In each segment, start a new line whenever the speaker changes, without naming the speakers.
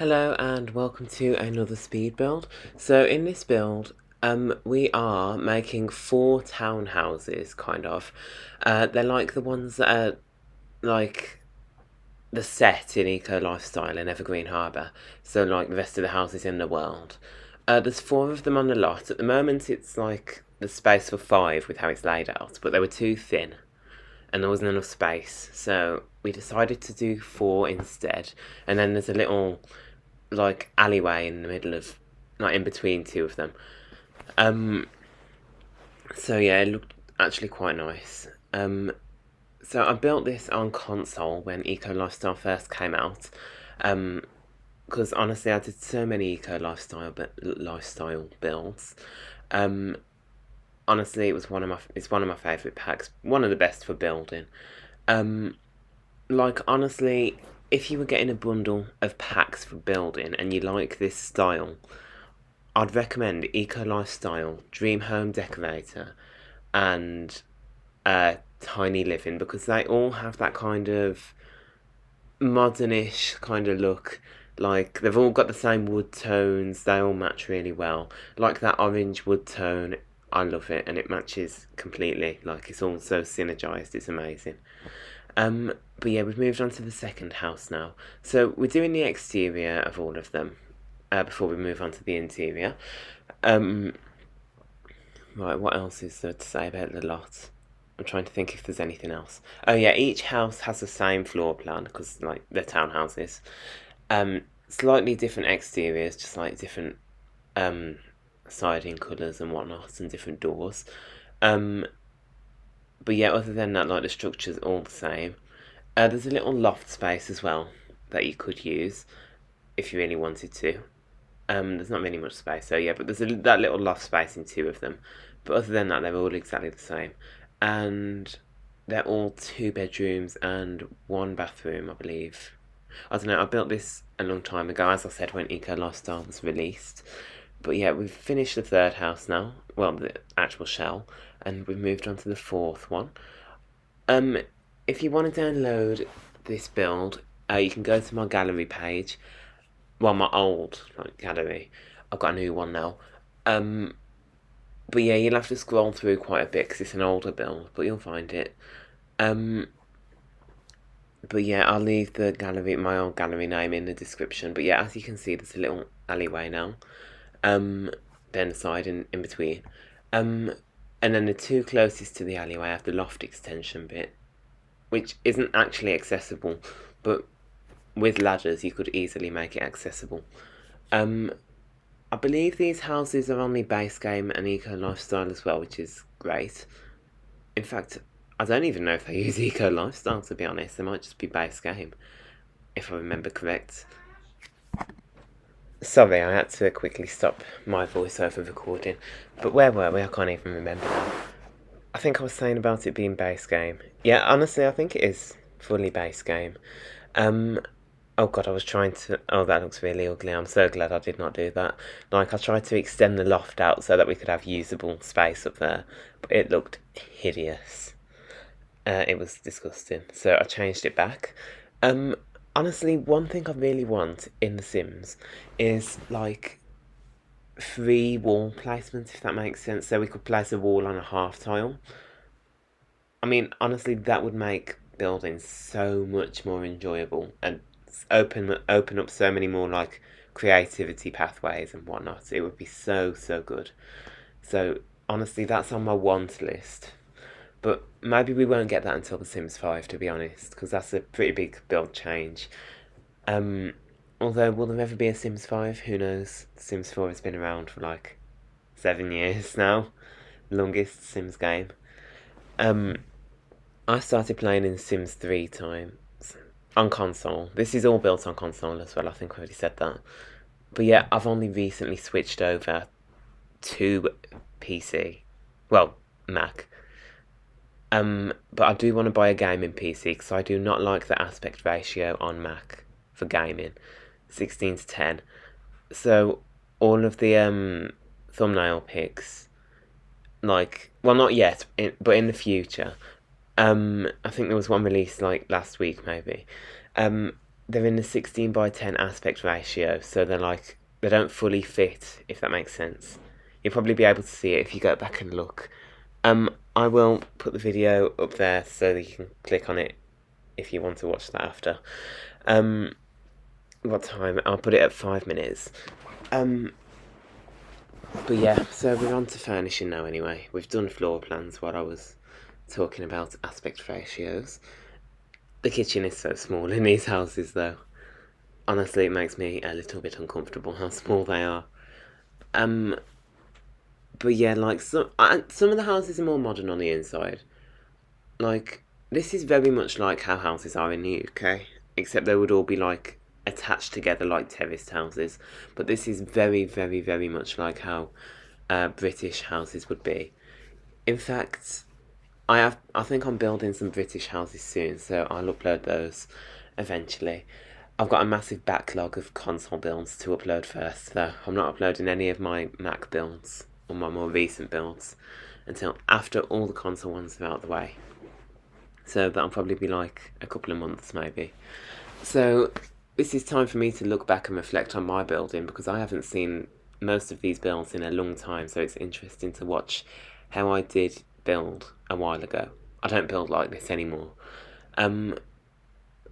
Hello and welcome to another speed build. So in this build, we are making 4 townhouses, kind of. They're like the ones that are like the set in Eco Lifestyle in Evergreen Harbour. So like the rest of the houses in the world. There's 4 of them on the lot. At the moment it's like the space for 5 with how it's laid out, but they were too thin and there wasn't enough space. So we decided to do 4 instead. And then there's a little like alleyway in the middle of, like in between 2 of them. So yeah, it looked actually quite nice. So I built this on console when Eco Lifestyle first came out. Because honestly, I did so many Eco Lifestyle builds. Honestly, it's one of my favourite packs, one of the best for building. Like honestly, if you were getting a bundle of packs for building and you like this style, I'd recommend Eco Lifestyle, Dream Home Decorator, and Tiny Living, because they all have that kind of modernish kind of look. Like they've all got the same wood tones, they all match really well. Like that orange wood tone, I love it, and it matches completely. Like it's all so synergized, it's amazing. But yeah, we've moved on to the second house now. So we're doing the exterior of all of them before we move on to the interior. Right, what else is there to say about the lot? I'm trying to think if there's anything else. Oh yeah, each house has the same floor plan because like they're townhouses. Slightly different exteriors, just like different siding colours and whatnot, and different doors. But yeah, other than that, like the structure's all the same. There's a little loft space as well that you could use if you really wanted to. There's not really much space, so yeah, but there's that little loft space in 2 of them. But other than that, they're all exactly the same. And they're all 2 bedrooms and 1 bathroom, I believe. I don't know, I built this a long time ago, as I said, when Eco Lifestyle was released. But yeah, we've finished the 3rd house now, well, the actual shell, and we've moved on to the 4th one. If you want to download this build, you can go to my gallery page. Well, my old gallery. I've got a new one now. But yeah, you'll have to scroll through quite a bit because it's an older build, but you'll find it. But yeah, I'll leave my old gallery name in the description. But yeah, as you can see, there's a little alleyway now. Then the side in between. And then the 2 closest to the alleyway have the loft extension bit, which isn't actually accessible, but with ladders you could easily make it accessible. I believe these houses are only base game and Eco Lifestyle as well, which is great. In fact, I don't even know if they use Eco Lifestyle, to be honest. They might just be base game, if I remember correct. Sorry, I had to quickly stop my voiceover recording. But where were we? I can't even remember now. I think I was saying about it being base game. Yeah, honestly, I think it is fully base game. Oh god, I was trying to... Oh, that looks really ugly. I'm so glad I did not do that. Like, I tried to extend the loft out so that we could have usable space up there, but it looked hideous. It was disgusting, so I changed it back. Honestly, one thing I really want in The Sims is, like, free wall placement, if that makes sense. So we could place a wall on a half tile. I mean, honestly, that would make building so much more enjoyable and open up so many more like creativity pathways and whatnot. It would be so good. So honestly, that's on my want list. But maybe we won't get that until The Sims 5, to be honest, because that's a pretty big build change. Although, will there ever be a Sims 5? Who knows? Sims 4 has been around for like 7 years now. Longest Sims game. I started playing in Sims 3 times on console. This is all built on console as well, I think I already said that. But yeah, I've only recently switched over to PC. Well, Mac. But I do want to buy a gaming PC because I do not like the aspect ratio on Mac for gaming. 16 to 10. So all of the thumbnail pics, like, well, not yet, but in the future. I think there was one released like last week maybe. they're in the 16:10 aspect ratio, so they don't fully fit, if that makes sense. You'll probably be able to see it if you go back and look. I will put the video up there so that you can click on it if you want to watch that after. What time? I'll put it at 5 minutes. But yeah, so we're on to furnishing now anyway. We've done floor plans while I was talking about aspect ratios. The kitchen is so small in these houses though. Honestly, it makes me a little bit uncomfortable how small they are. But yeah, like some of the houses are more modern on the inside. Like, this is very much like how houses are in the UK, except they would all be like attached together like terraced houses. But this is very, very, very much like how British houses would be. In fact, I think I'm building some British houses soon, so I'll upload those eventually. I've got a massive backlog of console builds to upload first, though. I'm not uploading any of my Mac builds or my more recent builds until after all the console ones are out of the way. So that'll probably be like a couple of months maybe. So this is time for me to look back and reflect on my building, because I haven't seen most of these builds in a long time, so it's interesting to watch how I did build a while ago. I don't build like this anymore.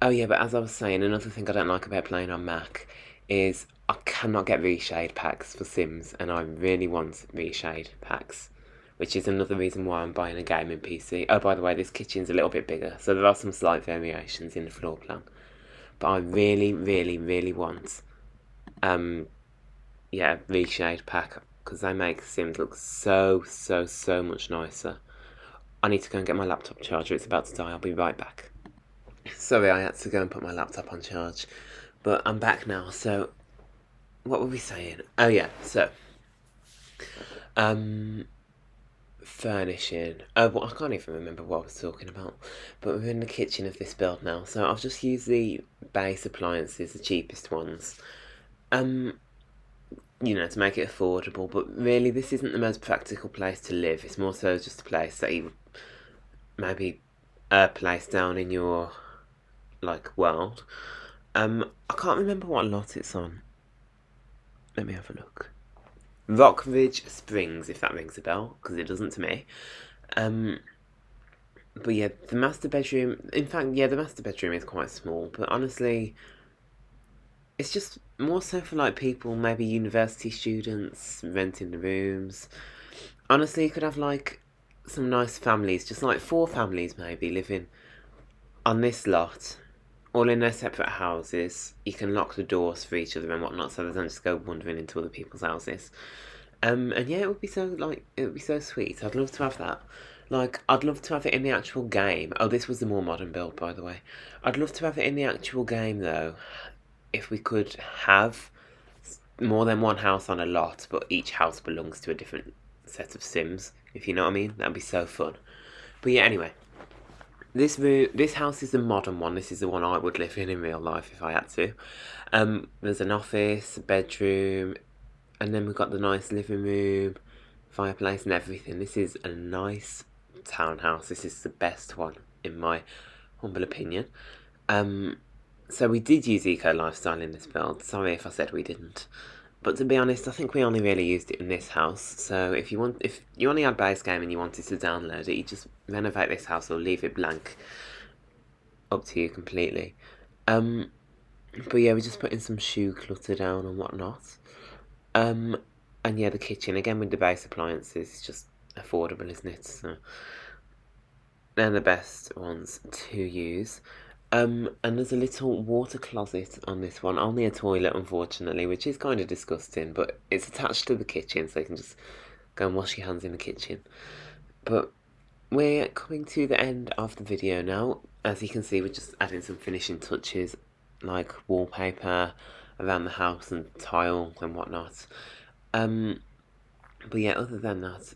Oh yeah, but as I was saying, another thing I don't like about playing on Mac is I cannot get reshade packs for Sims, and I really want reshade packs, which is another reason why I'm buying a gaming PC. Oh, by the way, this kitchen's a little bit bigger, so there are some slight variations in the floor plan. But I really, really, really want, yeah, reshade pack, because they make Sims look so, so, so much nicer. I need to go and get my laptop charger, it's about to die, I'll be right back. Sorry, I had to go and put my laptop on charge, but I'm back now. So what were we saying? Oh yeah, so furnishing. Oh, well, I can't even remember what I was talking about, but we're in the kitchen of this build now, so I've just used the base appliances, the cheapest ones, you know, to make it affordable. But really, this isn't the most practical place to live. It's more so just a place that you would maybe place down in your like world. I can't remember what lot it's on. Let me have a look. Rockridge Springs, if that rings a bell, because it doesn't to me. But yeah, the master bedroom. In fact, yeah, the master bedroom is quite small. But honestly, it's just more so for like people, maybe university students renting the rooms. Honestly, you could have like some nice families, just like 4 families maybe living on this lot, all in their separate houses. You can lock the doors for each other and whatnot, so they don't just go wandering into other people's houses. And yeah, it would be so sweet. I'd love to have that. Like, I'd love to have it in the actual game. Oh, this was the more modern build, by the way. I'd love to have it in the actual game, though, if we could have more than one house on a lot, but each house belongs to a different set of Sims, if you know what I mean. That'd be so fun. But yeah, anyway. This house is the modern one. This is the one I would live in real life if I had to. There's an office, a bedroom, and then we've got the nice living room, fireplace and everything. This is a nice townhouse. This is the best one, in my humble opinion. So we did use Eco Lifestyle in this build. Sorry if I said we didn't. But to be honest, I think we only really used it in this house. So if you only had base game and you wanted to download it, you just renovate this house or leave it blank. Up to you completely. But yeah, we just put in some shoe clutter down and whatnot. And yeah, the kitchen again with the base appliances is just affordable, isn't it? So they're the best ones to use. And there's a little water closet on this one. Only a toilet, unfortunately, which is kind of disgusting, but it's attached to the kitchen, so you can just go and wash your hands in the kitchen. But we're coming to the end of the video now. As you can see, we're just adding some finishing touches, like wallpaper around the house and tile and whatnot. But yeah, other than that,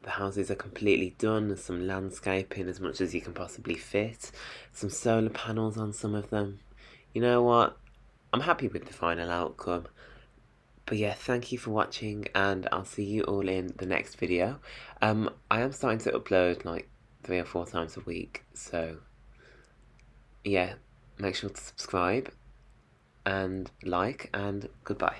the houses are completely done. There's some landscaping as much as you can possibly fit. Some solar panels on some of them. You know what? I'm happy with the final outcome. But yeah, thank you for watching, and I'll see you all in the next video. I am starting to upload like 3 or 4 times a week, so yeah, make sure to subscribe. and like, and goodbye.